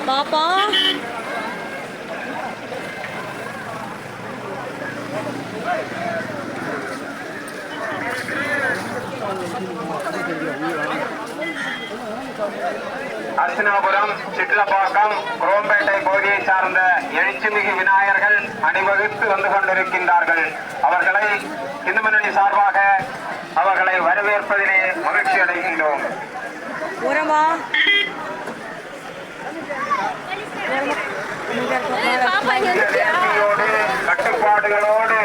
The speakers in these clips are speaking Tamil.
பாப்பா அர்ச்சனாபுரம், சிட்லப்பாக்கம், குரோம்பேட்டை பகுதியை சார்ந்த எழுச்சிமிகு விநாயகர்கள் அணிவகுத்து வந்து கொண்டிருக்கின்றார்கள். அவர்களை இந்து முன்னணி சார்பாக அவர்களை வரவேற்பதிலே மகிழ்ச்சி அடைகின்றோம். கட்டுப்பாடுகளோடு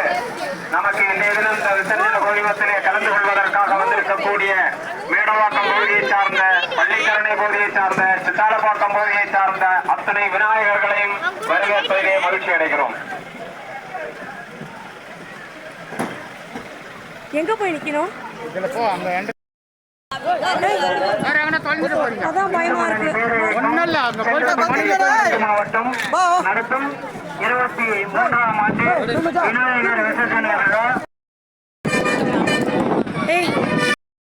நமக்கு இன்றைய தினம் இந்த விசர்ஜன கோலிமத்திலே கலந்து கொள்வதற்காக வந்திருக்கக்கூடிய மேடவாக்கம் பகுதியை சார்ந்த, பள்ளிக்கரணை பகுதியை சார்ந்த, சித்தாலப்பாக்கம் பகுதியை சார்ந்த அத்தனை விநாயகர்களையும் வரவேற்பதிலே மகிழ்ச்சி அடைகிறோம். எங்க போய் நிக்கணும்? மாவட்டம் நடத்தும் 23ஆம் ஆண்டு விநாயகர் விசர்ஜன விழா